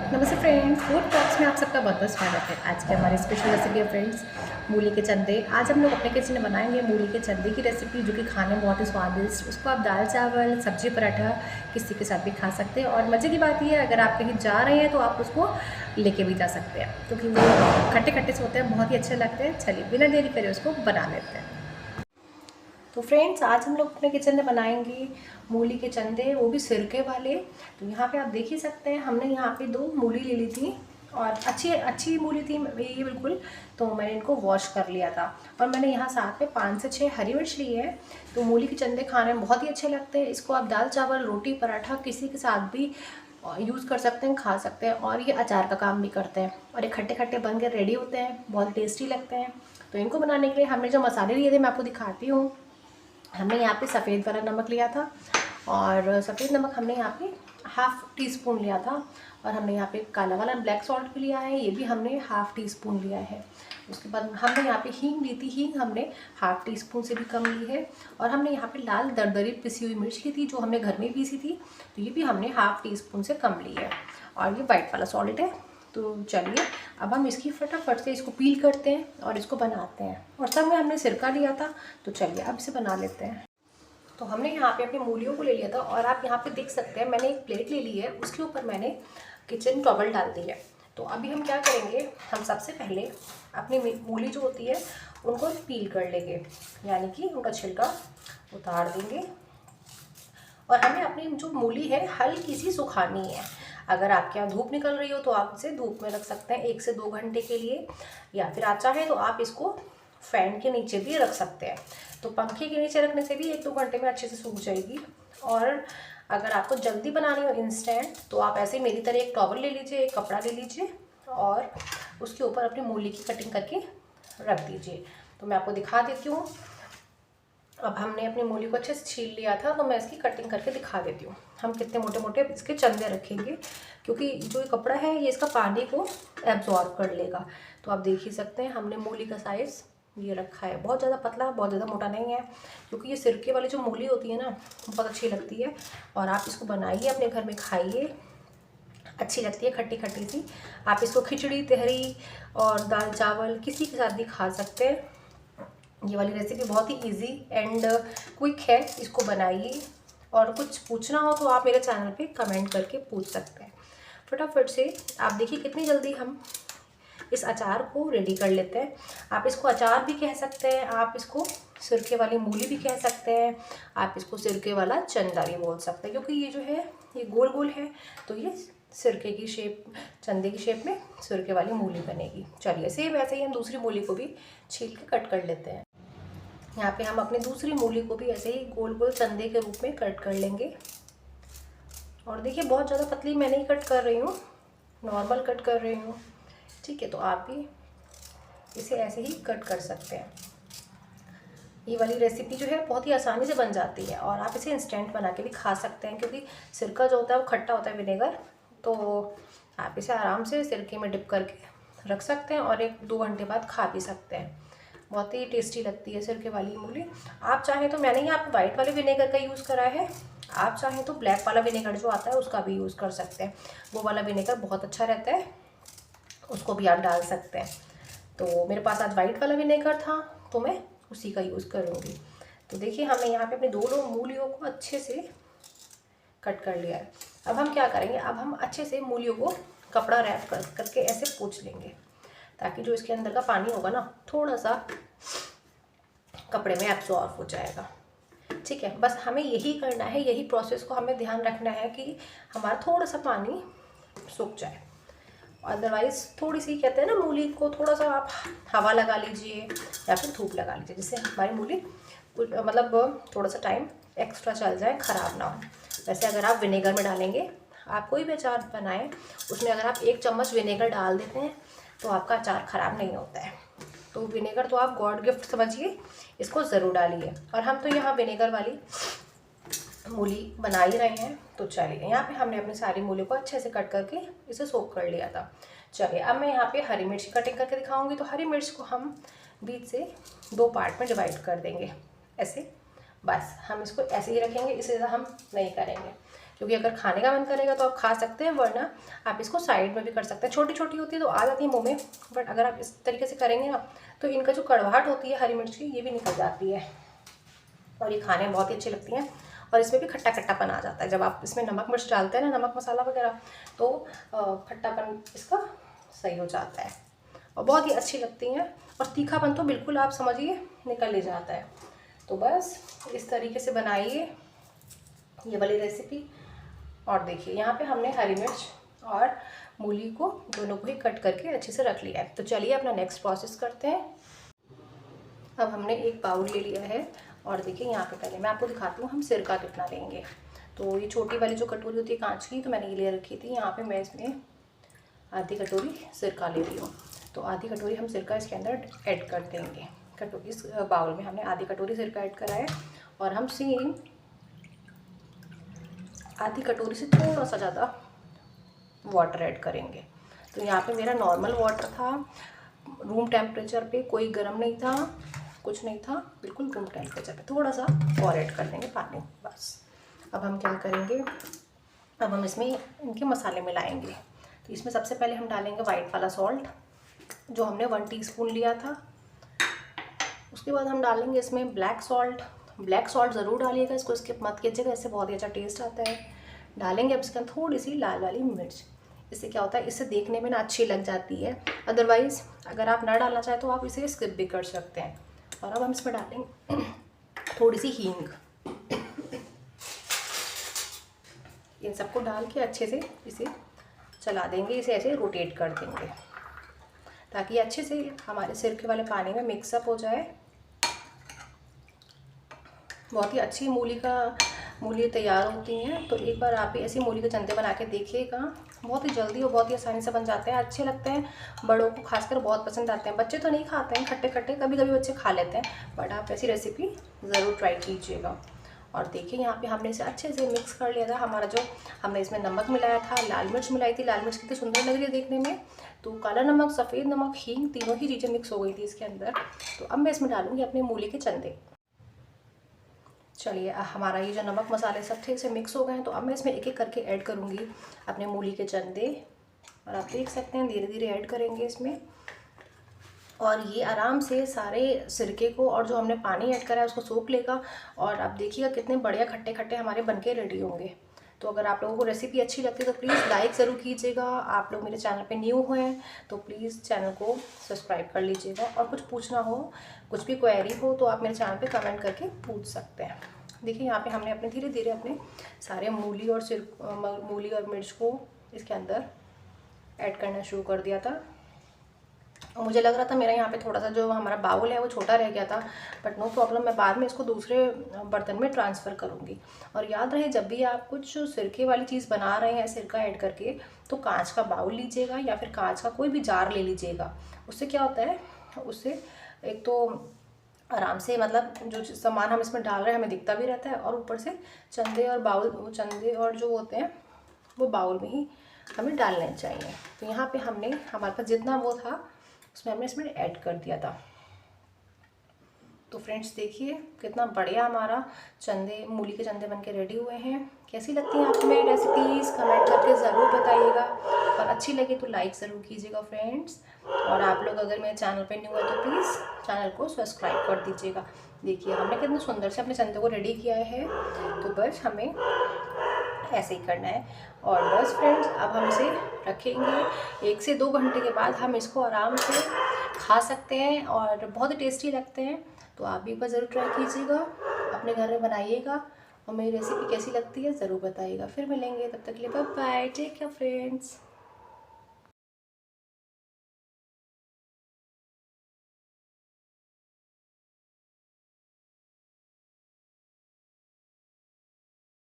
नमस्ते friends, food talks में आप सबका बहुत बहुत स्वागत है। आज की हमारी स्पेशल रेसिपी है फ्रेंड्स, मूली के चंदे। आज हम लोग अपने किचन में बनाएंगे मूली के चंदे की रेसिपी, जो कि खाने में बहुत ही स्वादिष्ट। उसको आप दाल चावल, सब्जी, पराठा किसी के साथ भी खा सकते हैं। और मज़े की बात यह है, अगर आप कहीं जा रहे हैं तो आप उसको लेके भी जा सकते हैं, क्योंकि वो खट्टे खट्टे से होते हैं, बहुत ही अच्छे लगते हैं। चलिए बिना देरी करे उसको बना लेते हैं। तो फ्रेंड्स, आज हम लोग अपने किचन में बनाएंगे मूली के चंदे, वो भी सिरके वाले। तो यहाँ पे आप देख ही सकते हैं, हमने यहाँ पे 2 मूली ले ली थी और अच्छी अच्छी मूली थी ये बिल्कुल। तो मैंने इनको वॉश कर लिया था और मैंने यहाँ साथ में 5 से 6 हरी मिर्च ली है। तो मूली के चंदे खाने में बहुत ही अच्छे लगते हैं। इसको आप दाल चावल, रोटी, पराठा किसी के साथ भी यूज़ कर सकते हैं, खा सकते हैं। और ये अचार का काम भी करते हैं और ये खट्टे खट्टे बन के रेडी होते हैं, बहुत टेस्टी लगते हैं। तो इनको बनाने के लिए हमने जो मसाले लिए थे मैं आपको दिखाती हूँ। हमने यहाँ पे सफ़ेद वाला नमक लिया था और सफ़ेद नमक हमने यहाँ पे हाफ़ टी स्पून लिया था। और हमने यहाँ पे काला वाला ब्लैक सॉल्ट भी लिया है, ये भी हमने हाफ़ टी स्पून लिया है। उसके बाद हमने यहाँ पे हींग ली थी, हींग हमने हाफ़ टी स्पून से भी कम ली है। और हमने यहाँ पे लाल दरदरी पिसी हुई मिर्च ली थी, जो हमने घर में पीसी थी, तो ये भी हमने हाफ़ टी स्पून से कम ली है। और ये वाइट वाला सॉल्ट है। तो चलिए अब हम इसकी फटाफट से इसको पील करते हैं और इसको बनाते हैं। और तब में हमने सिरका लिया था, तो चलिए अब इसे बना लेते हैं। तो हमने यहाँ पे अपनी मूलियों को ले लिया था और आप यहाँ पे देख सकते हैं, मैंने एक प्लेट ले ली है, उसके ऊपर मैंने किचन टॉवल डाल दी है। तो अभी हम क्या करेंगे, हम सबसे पहले अपनी मूली जो होती है उनको पील कर लेंगे, यानी कि उनका छिलका उतार देंगे। और हमें अपनी जो मूली है हल्की सी सुखानी है। अगर आपके यहाँ धूप निकल रही हो तो आप इसे धूप में रख सकते हैं 1 से 2 घंटे के लिए, या फिर आप चाहें तो आप इसको फैन के नीचे भी रख सकते हैं। तो पंखे के नीचे रखने से भी 1-2 घंटे में अच्छे से सूख जाएगी। और अगर आपको जल्दी बनानी हो इंस्टेंट, तो आप ऐसे मेरी तरह एक टॉवल ले लीजिए, एक कपड़ा ले लीजिए और उसके ऊपर अपनी मूली की कटिंग करके रख दीजिए। तो मैं आपको दिखा देती हूँ। अब हमने अपनी मूली को अच्छे से छील लिया था, तो मैं इसकी कटिंग करके दिखा देती हूँ। हम कितने मोटे मोटे इसके चंदे रखेंगे, क्योंकि जो ये कपड़ा है ये इसका पानी को एब्जॉर्ब कर लेगा। तो आप देख ही सकते हैं, हमने मूली का साइज़ ये रखा है। बहुत ज़्यादा पतला, बहुत ज़्यादा मोटा नहीं है, क्योंकि ये सिरके वाली जो मूली होती है ना, बहुत अच्छी लगती है। और आप इसको बनाइए, अपने घर में खाइए, अच्छी लगती है, खट्टी खट्टी सी। आप इसको खिचड़ी, तहरी और दाल चावल किसी के साथ भी खा सकते हैं। ये वाली रेसिपी बहुत ही इजी एंड क्विक है, इसको बनाइए। और कुछ पूछना हो तो आप मेरे चैनल पे कमेंट करके पूछ सकते हैं। फटाफट से आप देखिए कितनी जल्दी हम इस अचार को रेडी कर लेते हैं। आप इसको अचार भी कह सकते हैं, आप इसको सिरके वाली मूली भी कह सकते हैं, आप इसको सिरके वाला चंदा भी बोल सकते हैं, क्योंकि ये जो है ये गोल गोल है, तो ये सिरके की शेप, चंदे की शेप में सिरके वाली मूली बनेगी। चलिए सेम वैसे ही हम दूसरी मूली को भी छील के कट कर लेते हैं। यहाँ पे हम अपनी दूसरी मूली को भी ऐसे ही गोल गोल चंदे के रूप में कट कर लेंगे। और देखिए बहुत ज़्यादा पतली मैं नहीं कट कर रही हूँ, नॉर्मल कट कर रही हूँ। ठीक है, तो आप भी इसे ऐसे ही कट कर सकते हैं। ये वाली रेसिपी जो है बहुत ही आसानी से बन जाती है और आप इसे इंस्टेंट बना के भी खा सकते हैं, क्योंकि सिरका जो होता है वो खट्टा होता है, विनेगर। तो आप इसे आराम से सिरके में डिप करके रख सकते हैं और 1-2 घंटे बाद खा भी सकते हैं। बहुत ही टेस्टी लगती है सिरके वाली मूली। आप चाहें तो, मैंने यहाँ पे वाइट वाले विनेगर का यूज़ करा है, आप चाहें तो ब्लैक वाला विनेगर जो आता है उसका भी यूज़ कर सकते हैं। वो वाला विनेगर बहुत अच्छा रहता है, उसको भी आप डाल सकते हैं। तो मेरे पास आज वाइट वाला विनेगर था, तो मैं उसी का यूज़ करूँगी। तो देखिए हमने यहाँ पे अपने दोनों मूलियों को अच्छे से कट कर लिया है। अब हम क्या करेंगे, अब हम अच्छे से मूलियों को कपड़ा रैप करके ऐसे पोंछ लेंगे, ताकि जो इसके अंदर का पानी होगा ना, थोड़ा सा कपड़े में एब्जॉर्ब हो जाएगा। ठीक है, बस हमें यही करना है, यही प्रोसेस को हमें ध्यान रखना है कि हमारा थोड़ा सा पानी सूख जाए। अदरवाइज़ थोड़ी सी, कहते हैं ना, मूली को थोड़ा सा आप हवा लगा लीजिए या फिर धूप लगा लीजिए, जिससे हमारी मूली मतलब थोड़ा सा टाइम एक्स्ट्रा चल जाए, ख़राब ना हो। वैसे अगर आप विनेगर में डालेंगे, आप कोई भी अचार बनाएं, उसमें अगर आप 1 चम्मच विनेगर डाल देते हैं तो आपका अचार ख़राब नहीं होता है। तो विनेगर तो आप गॉड गिफ्ट समझिए, इसको ज़रूर डालिए। और हम तो यहाँ विनेगर वाली मूली बना ही रहे हैं। तो चलिए, यहाँ पे हमने अपनी सारी मूली को अच्छे से कट करके इसे सोक कर लिया था। चलिए अब मैं यहाँ पे हरी मिर्च कटिंग करके दिखाऊंगी। तो हरी मिर्च को हम बीच से 2 पार्ट में डिवाइड कर देंगे, ऐसे। बस हम इसको ऐसे ही रखेंगे, इससे ज़्यादा हम नहीं करेंगे। क्योंकि अगर खाने का मन करेगा तो आप खा सकते हैं, वरना आप इसको साइड में भी कर सकते हैं। छोटी छोटी होती है तो आ जाती है मुँह में, बट अगर आप इस तरीके से करेंगे ना तो इनका जो कड़वाहट होती है हरी मिर्च की, ये भी निकल जाती है और ये खाने में बहुत ही अच्छी लगती हैं। और इसमें भी खट्टा खट्टापन आ जाता है जब आप इसमें नमक मिर्च डालते हैं ना, नमक मसाला वगैरह, तो खट्टापन इसका सही हो जाता है और बहुत ही अच्छी लगती हैं। और तीखापन तो बिल्कुल आप समझिए निकल ही जाता है। तो बस इस तरीके से बनाइए ये वाली रेसिपी। और देखिए यहाँ पे हमने हरी मिर्च और मूली को दोनों को ही कट करके अच्छे से रख लिया है। तो चलिए अपना नेक्स्ट प्रोसेस करते हैं। अब हमने एक बाउल ले लिया है और देखिए यहाँ पे पहले मैं आपको दिखाती हूँ हम सिरका कितना लेंगे। तो ये छोटी वाली जो कटोरी होती है कांच की, तो मैंने ये ले रखी थी। यहाँ पे मैं इसमें आधी कटोरी सिरका ले रही हूँ। तो आधी कटोरी हम सिरका इसके अंदर ऐड कर देंगे। इस बाउल में हमने आधी कटोरी सिरका ऐड करा है और हम सेम आधी कटोरी से थोड़ा सा ज़्यादा वाटर ऐड करेंगे। तो यहाँ पे मेरा नॉर्मल वाटर था, रूम टेम्परेचर पे, कोई गर्म नहीं था, कुछ नहीं था, बिल्कुल रूम टेम्परेचर पे। थोड़ा सा और ऐड कर देंगे पानी, बस। अब हम क्या करेंगे, अब हम इसमें इनके मसाले मिलाएंगे। तो इसमें सबसे पहले हम डालेंगे वाइट वाला सॉल्ट, जो हमने 1 टीस्पून लिया था। उसके बाद हम डालेंगे इसमें ब्लैक सॉल्ट। ब्लैक सॉल्ट ज़रूर डालिएगा, इसको स्किप मत कीजिएगा, इससे बहुत ही अच्छा टेस्ट आता है। डालेंगे अब इसके अंदर थोड़ी सी लाल वाली मिर्च। इससे क्या होता है, इससे देखने में ना अच्छी लग जाती है। अदरवाइज़ अगर आप ना डालना चाहें तो आप इसे स्किप भी कर सकते हैं। और अब हम इसमें डालेंगे थोड़ी सी हींग। इन सबको डाल के अच्छे से इसे चला देंगे, इसे ऐसे रोटेट कर देंगे ताकि अच्छे से हमारे सिरके वाले पानी में मिक्सअप हो जाए। बहुत ही अच्छी मूली तैयार होती हैं। तो एक बार आप भी ऐसी मूली के चंदे बना के देखिएगा, बहुत ही जल्दी और बहुत ही आसानी से बन जाते हैं। अच्छे लगते हैं, बड़ों को खासकर बहुत पसंद आते हैं। बच्चे तो नहीं खाते हैं खट्टे खट्टे, कभी कभी बच्चे खा लेते हैं, बट आप ऐसी रेसिपी ज़रूर ट्राई कीजिएगा। और देखिए यहाँ पे हमने इसे अच्छे से मिक्स कर लिया था। हमारा जो हमने इसमें नमक मिलाया था, लाल मिर्च मिलाई थी, लाल मिर्च कितनी सुंदर लग रही है देखने में। तो काला नमक, सफ़ेद नमक, हींग, तीनों ही चीज़ें मिक्स हो गई थी इसके अंदर। तो अब मैं इसमें डालूँगी अपने मूली के चंदे। चलिए हमारा ये जो नमक मसाले सब थे इसे मिक्स हो गए हैं। तो अब मैं इसमें एक एक करके ऐड करूँगी अपने मूली के चंदे। और आप देख सकते हैं धीरे धीरे ऐड करेंगे इसमें, और ये आराम से सारे सिरके को और जो हमने पानी ऐड करा है उसको सोख लेगा। और आप देखिएगा कितने बढ़िया खट्टे खट्टे हमारे बनके रेडी होंगे। तो अगर आप लोगों को रेसिपी अच्छी लगती है तो प्लीज़ लाइक ज़रूर कीजिएगा। आप लोग मेरे चैनल पे न्यू हैं तो प्लीज़ चैनल को सब्सक्राइब कर लीजिएगा। और कुछ पूछना हो, कुछ भी क्वेरी हो, तो आप मेरे चैनल पे कमेंट करके पूछ सकते हैं। देखिए यहाँ पे हमने अपने धीरे धीरे अपने सारे मूली और मिर्च को इसके अंदर ऐड करना शुरू कर दिया था। मुझे लग रहा था मेरा यहाँ पे थोड़ा सा जो हमारा बाउल है वो छोटा रह गया था, बट नो प्रॉब्लम, मैं बाद में इसको दूसरे बर्तन में ट्रांसफ़र करूँगी। और याद रहे जब भी आप कुछ सिरके वाली चीज़ बना रहे हैं सिरका ऐड करके, तो कांच का बाउल लीजिएगा या फिर कांच का कोई भी जार ले लीजिएगा। उससे क्या होता है, उससे एक तो आराम से मतलब जो सामान हम इसमें डाल रहे हैं हमें दिखता भी रहता है, और ऊपर से चंदे और जो होते हैं वो बाउल में ही हमें डालने चाहिए। तो यहाँ पे हमने हमारे पास जितना वो था उसमें हमने इसमें ऐड कर दिया था। तो फ्रेंड्स देखिए कितना बढ़िया हमारा मूली के चंदे बनके रेडी हुए हैं। कैसी लगती हैं आपको मेरी रेसिपीज़, कमेंट करके ज़रूर बताइएगा। और अच्छी लगे तो लाइक ज़रूर कीजिएगा फ्रेंड्स। और आप लोग अगर मेरे चैनल पे न्यू है तो प्लीज़ चैनल को सब्सक्राइब कर दीजिएगा। देखिए हमने कितने सुंदर से अपने चंदे को रेडी किया है। तो बस हमें ऐसे ही करना है। और बस फ्रेंड्स अब हम इसे रखेंगे 1 से 2 घंटे के बाद हम इसको आराम से खा सकते हैं और बहुत ही टेस्टी लगते हैं। तो आप भी एक बार ज़रूर ट्राई कीजिएगा, अपने घर में बनाइएगा और मेरी रेसिपी कैसी लगती है ज़रूर बताइएगा। फिर मिलेंगे, तब तक के लिए bye bye, take care friends.